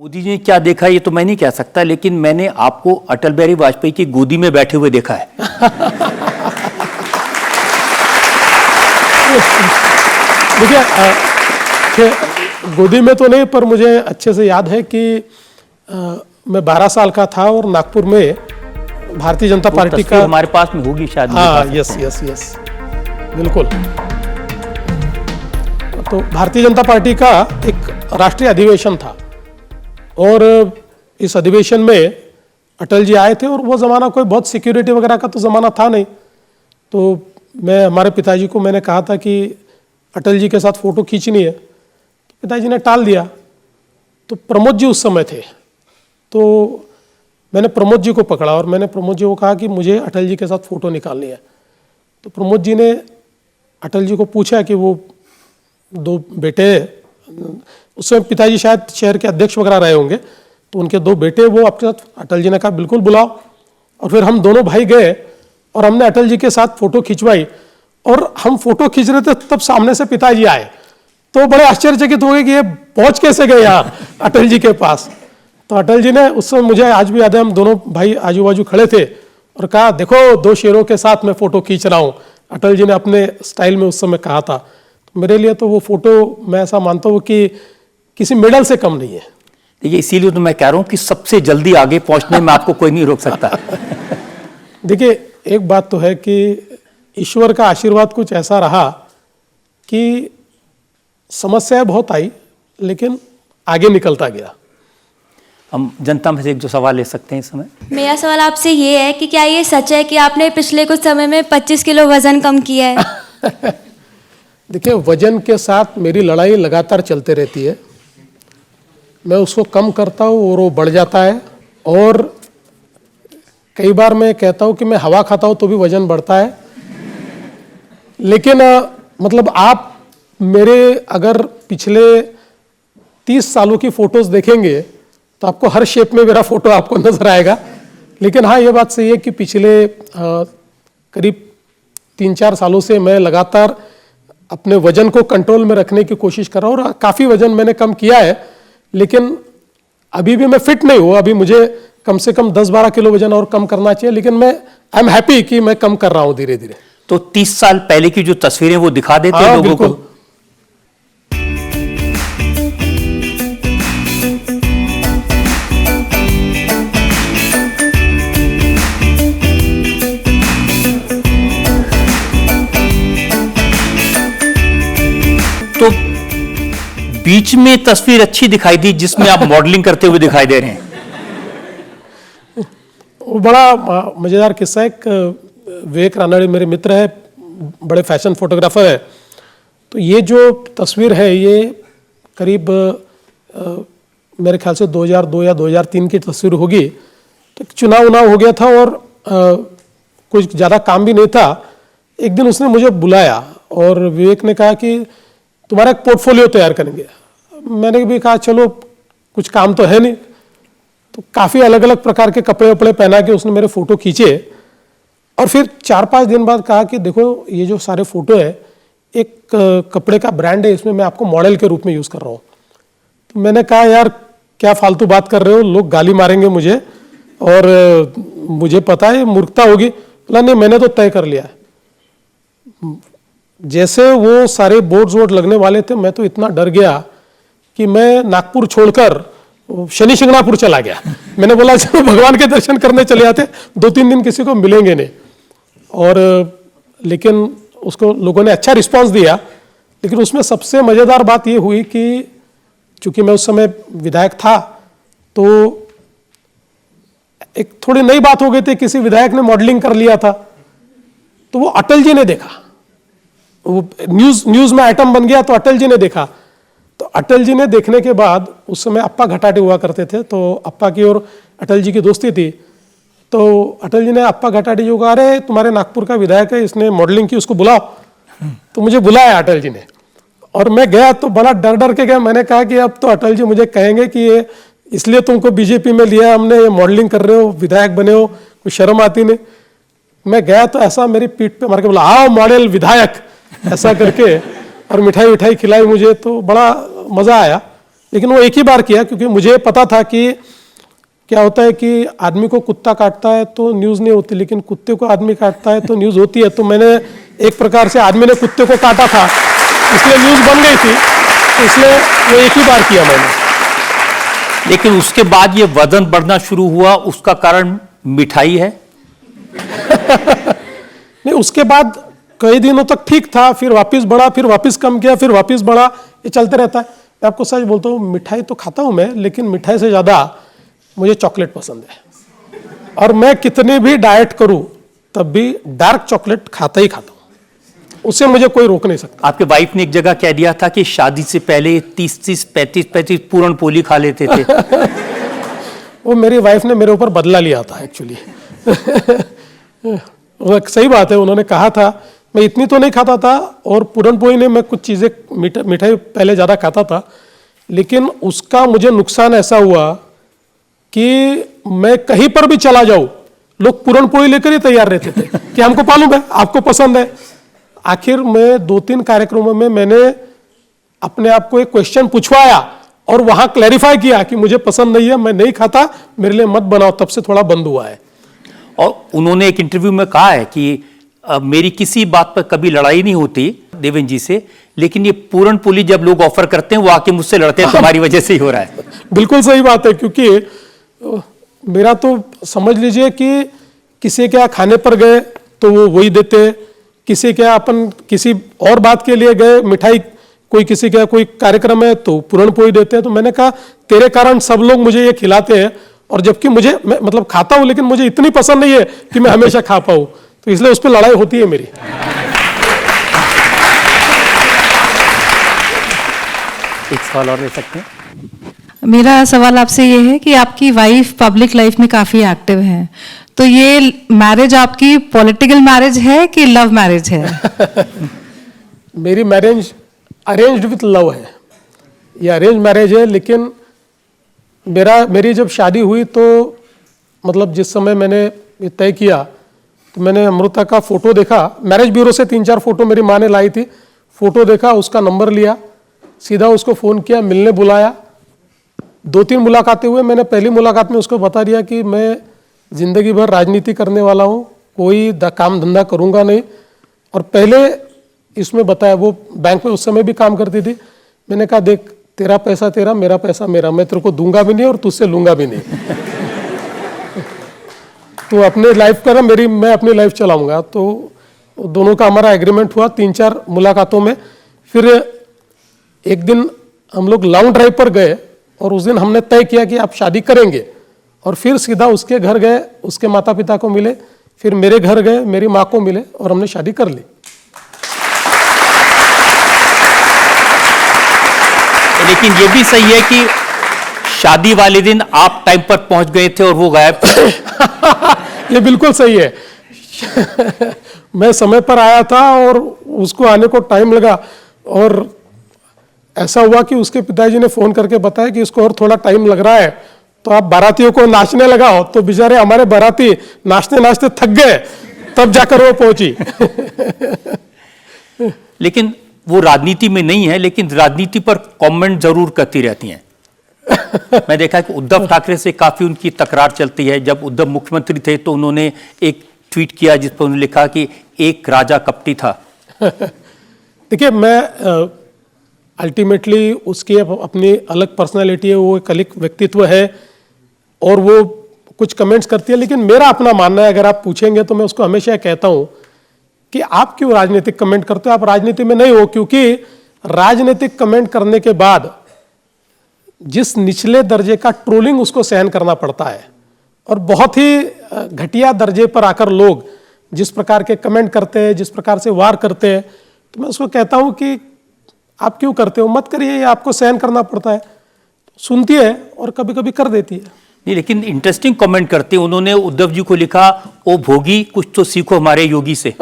मोदी जी ने क्या देखा ये तो मैं नहीं कह सकता, लेकिन मैंने आपको अटल बिहारी वाजपेयी की गोदी में बैठे हुए देखा है। देखिए, गोदी में तो नहीं, पर मुझे अच्छे से याद है कि मैं 12 साल का था और नागपुर में भारतीय जनता पार्टी का, हमारे पास में होगी शायद। हाँ, यस, बिल्कुल। तो भारतीय जनता पार्टी का एक राष्ट्रीय अधिवेशन था और इस अधिवेशन में अटल जी आए थे और वो ज़माना कोई बहुत सिक्योरिटी वगैरह का तो ज़माना था नहीं। तो मैं हमारे पिताजी को मैंने कहा था कि अटल जी के साथ फ़ोटो खींचनी है, तो पिताजी ने टाल दिया। तो प्रमोद जी उस समय थे, तो मैंने प्रमोद जी को पकड़ा और मैंने प्रमोद जी को कहा कि मुझे अटल जी के साथ फ़ोटो निकालनी है। तो प्रमोद जी ने अटल जी को पूछा कि वो दो बेटे, उस समय पिताजी शायद शहर के अध्यक्ष वगैरह रहे होंगे, तो उनके दो बेटे वो आपके साथ, अटल जी ने कहा बिल्कुल बुलाओ। और फिर हम दोनों भाई गए और हमने अटल जी के साथ फ़ोटो खिंचवाई और हम फोटो खींच रहे थे तब सामने से पिताजी आए, तो बड़े आश्चर्यचकित हो गए कि ये पहुंच कैसे गए यहाँ अटल जी के पास। तो अटल जी ने उस समय, मुझे आज भी याद है, हम दोनों भाई आजू बाजू खड़े थे और कहा देखो दो शेरों के साथ मैं फोटो खींच रहा हूँ, अटल जी ने अपने स्टाइल में उस समय कहा था। तो मेरे लिए तो वो फोटो, मैं ऐसा मानता हूँ कि किसी मेडल से कम नहीं है। देखिए, इसीलिए तो मैं कह रहा हूँ कि सबसे जल्दी आगे पहुंचने में आपको कोई नहीं रोक सकता। देखिए, एक बात तो है कि ईश्वर का आशीर्वाद कुछ ऐसा रहा कि समस्याएं बहुत आई लेकिन आगे निकलता गया। हम जनता में से एक जो सवाल ले सकते हैं इस समय। मेरा सवाल आपसे ये है कि क्या ये सच है कि आपने पिछले कुछ समय में 25 किलो वजन कम किया है? देखिए, वजन के साथ मेरी लड़ाई लगातार चलते रहती है। मैं उसको कम करता हूँ और वो बढ़ जाता है, और कई बार मैं कहता हूँ कि मैं हवा खाता हूँ तो भी वजन बढ़ता है। लेकिन मतलब आप मेरे अगर पिछले 30 सालों की फोटोज देखेंगे तो आपको हर शेप में मेरा फोटो आपको नजर आएगा। लेकिन हाँ, ये बात सही है कि पिछले करीब 3-4 सालों से मैं लगातार अपने वजन को कंट्रोल में रखने की कोशिश कर रहा हूँ और काफ़ी वजन मैंने कम किया है। लेकिन अभी भी मैं फिट नहीं हूँ, अभी मुझे कम से कम 10-12 किलो वजन और कम करना चाहिए, लेकिन मैं आई एम हैप्पी कि मैं कम कर रहा हूँ धीरे धीरे। तो 30 साल पहले की जो तस्वीरें वो दिखा देते हैं लोगों को। तो बीच में तस्वीर अच्छी दिखाई दी जिसमें आप मॉडलिंग करते हुए दिखाई दे रहे हैं। वो बड़ा मजेदार किस्सा है। विवेक रानड़े मेरे मित्र है, बड़े फैशन फोटोग्राफर है। तो ये जो तस्वीर है ये करीब मेरे ख्याल से 2002 या 2003 की तस्वीर होगी। तो चुनाव हो गया था और कुछ ज़्यादा काम भी नहीं था। एक दिन उसने मुझे बुलाया और विवेक ने कहा कि तुम्हारा एक पोर्टफोलियो तैयार करेंगे। मैंने भी कहा चलो, कुछ काम तो है नहीं। तो काफ़ी अलग अलग प्रकार के कपड़े वपड़े पहना के उसने मेरे फ़ोटो खींचे और फिर 4-5 दिन बाद कहा कि देखो ये जो सारे फ़ोटो है, एक कपड़े का ब्रांड है, इसमें मैं आपको मॉडल के रूप में यूज़ कर रहा हूँ। तो मैंने कहा यार क्या फालतू बात कर रहे हो, लोग गाली मारेंगे मुझे और मुझे पता है मूर्खता होगी। बोला नहीं, मैंने तो तय कर लिया है। जैसे वो सारे बोर्ड्स वोर्ड लगने वाले थे, मैं तो इतना डर गया कि मैं नागपुर छोड़कर शनि शिंगणापुर चला गया। मैंने बोला चलो भगवान के दर्शन करने चले जाते, 2-3 दिन किसी को मिलेंगे नहीं। और लेकिन उसको लोगों ने अच्छा रिस्पांस दिया। लेकिन उसमें सबसे मज़ेदार बात ये हुई कि चूंकि मैं उस समय विधायक था, तो एक थोड़ी नई बात हो गई थी, किसी विधायक ने मॉडलिंग कर लिया था। तो वो अटल जी ने देखा, वो न्यूज़ में आइटम बन गया, तो अटल जी ने देखा। तो अटल जी ने देखने के बाद, उस समय अप्पा घटाटे हुआ करते थे, तो अप्पा की और अटल जी की दोस्ती थी। तो अटल जी ने अप्पा घटाटे जी को कहा, अरे तुम्हारे नागपुर का विधायक है, इसने मॉडलिंग की, उसको बुलाओ। तो मुझे बुलाया अटल जी ने और मैं गया तो बड़ा डर डर के गया। मैंने कहा कि अब तो अटल जी मुझे कहेंगे कि ये इसलिए तुमको बीजेपी में लिया हमने, ये मॉडलिंग कर रहे हो, विधायक बने हो, कोई शर्म आती नहीं। मैं गया तो ऐसा मेरी पीठ पे मार के बोला आओ मॉडल विधायक, ऐसा करके, और मिठाई खिलाई मुझे, तो बड़ा मज़ा आया। लेकिन वो एक ही बार किया, क्योंकि मुझे पता था कि क्या होता है कि आदमी को कुत्ता काटता है तो न्यूज़ नहीं होती, लेकिन कुत्ते को आदमी काटता है तो न्यूज़ होती है। तो मैंने एक प्रकार से आदमी ने कुत्ते को काटा था, इसलिए न्यूज़ बन गई थी, तो इसलिए वो एक ही बार किया मैंने। लेकिन उसके बाद ये वजन बढ़ना शुरू हुआ, उसका कारण मिठाई है? नहीं, उसके बाद कई दिनों तक ठीक था, फिर वापस बढ़ा, फिर वापस कम किया, फिर वापस बढ़ा, ये चलते रहता है। मैं आपको सच बोलता हूँ, मिठाई तो खाता हूँ मैं, लेकिन मिठाई से ज़्यादा मुझे चॉकलेट पसंद है। और मैं कितनी भी डाइट करूँ तब भी डार्क चॉकलेट खाता ही खाता हूँ, उससे मुझे कोई रोक नहीं सकता। आपके वाइफ ने एक जगह कह दिया था कि शादी से पहले 30-30, 35-35 पूरन पोली खा लेते थे। वो मेरी वाइफ ने मेरे ऊपर बदला लिया था एक्चुअली। सही बात है, उन्होंने कहा था, मैं इतनी तो नहीं खाता था, और पूरन पोली ने मैं कुछ चीज़ें मिठाई पहले ज़्यादा खाता था, लेकिन उसका मुझे नुकसान ऐसा हुआ कि मैं कहीं पर भी चला जाऊं, लोग पूरन पोली लेकर ही तैयार रहते थे कि हमको मालूम है आपको पसंद है। आखिर में 2-3 कार्यक्रमों में मैंने अपने आप को एक क्वेश्चन पूछवाया और वहां क्लैरिफाई किया कि मुझे पसंद नहीं है, मैं नहीं खाता, मेरे लिए मत बनाओ, तब से थोड़ा बंद हुआ है। और उन्होंने एक इंटरव्यू में कहा है कि मेरी किसी बात पर कभी लड़ाई नहीं होती देवेंद्र जी से, लेकिन ये पूरन पोली जब लोग ऑफर करते हैं वो आके मुझसे लड़ते हैं, तुम्हारी वजह से ही हो रहा है। बिल्कुल सही बात है, क्योंकि मेरा तो समझ लीजिए कि किसी के यहाँ खाने पर गए तो वो वही देते, किसी के यहाँ अपन किसी और बात के लिए गए, मिठाई कोई किसी के यहाँ कोई कार्यक्रम है तो पूरन पोली देते हैं। तो मैंने कहा तेरे कारण सब लोग मुझे ये खिलाते हैं, और जबकि मुझे मैं मतलब खाता हूँ, लेकिन मुझे इतनी पसंद नहीं है कि मैं हमेशा खा पाऊँ, तो इसलिए उस पर लड़ाई होती है मेरी। एक सवाल और ले सकते हैं? मेरा सवाल आपसे ये है कि आपकी वाइफ पब्लिक लाइफ में काफी एक्टिव है, तो ये मैरिज आपकी पॉलिटिकल मैरिज है कि लव मैरिज है? मेरी मैरिज अरेंज्ड विथ लव है, ये अरेंज मैरिज है। लेकिन मेरी जब शादी हुई तो मतलब जिस समय मैंने ये तय किया तो मैंने अमृता का फोटो देखा, मैरिज ब्यूरो से 3-4 फोटो मेरी माँ ने लाई थी, फोटो देखा, उसका नंबर लिया, सीधा उसको फ़ोन किया, मिलने बुलाया। 2-3 मुलाकातें हुए। मैंने पहली मुलाकात में उसको बता दिया कि मैं ज़िंदगी भर राजनीति करने वाला हूँ, कोई काम धंधा करूँगा नहीं। और पहले इसमें बताया, वो बैंक में उस समय भी काम करती थी। मैंने कहा देख, तेरा पैसा तेरा, मेरा पैसा मेरा, मैं तेरे को दूंगा भी नहीं और तुझसे लूंगा भी नहीं। तो अपने लाइफ कर, मैं अपनी लाइफ चलाऊंगा। तो दोनों का हमारा एग्रीमेंट हुआ 3-4 मुलाकातों में। फिर एक दिन हम लोग लॉन्ग ड्राइव पर गए और उस दिन हमने तय किया कि आप शादी करेंगे, और फिर सीधा उसके घर गए, उसके माता पिता को मिले, फिर मेरे घर गए, मेरी माँ को मिले, और हमने शादी कर ली। लेकिन ये भी सही है कि शादी वाले दिन आप टाइम पर पहुंच गए थे और वो गायब थे। ये बिल्कुल सही है। मैं समय पर आया था और उसको आने को टाइम लगा, और ऐसा हुआ कि उसके पिताजी ने फोन करके बताया कि इसको और थोड़ा टाइम लग रहा है, तो आप बारातियों को नाचने लगाओ। तो बेचारे हमारे बाराती नाचते नाचते थक गए, तब जाकर वो पहुंची। लेकिन वो राजनीति में नहीं है, लेकिन राजनीति पर कमेंट जरूर करती रहती हैं। मैं देखा कि उद्धव ठाकरे से काफी उनकी तकरार चलती है। जब उद्धव मुख्यमंत्री थे तो उन्होंने एक ट्वीट किया जिस पर उन्होंने लिखा कि एक राजा कपटी था। देखिए, मैं अल्टीमेटली उसकी अपनी अलग पर्सनालिटी है, वो एक अलग व्यक्तित्व है, और वो कुछ कमेंट्स करती है। लेकिन मेरा अपना मानना है, अगर आप पूछेंगे तो मैं उसको हमेशा कहता हूं कि आप क्यों राजनीतिक कमेंट करते हो, आप राजनीति में नहीं हो। क्योंकि राजनीतिक कमेंट करने के बाद जिस निचले दर्जे का ट्रोलिंग उसको सहन करना पड़ता है, और बहुत ही घटिया दर्जे पर आकर लोग जिस प्रकार के कमेंट करते हैं, जिस प्रकार से वार करते हैं, तो मैं उसको कहता हूं कि आप क्यों करते हो, मत करिए, ये आपको सहन करना पड़ता है। सुनती है और कभी कभी कर देती है। नहीं, लेकिन इंटरेस्टिंग कमेंट करते हैं। उन्होंने उद्धव जी को लिखा, ओ भोगी कुछ तो सीखो हमारे योगी से।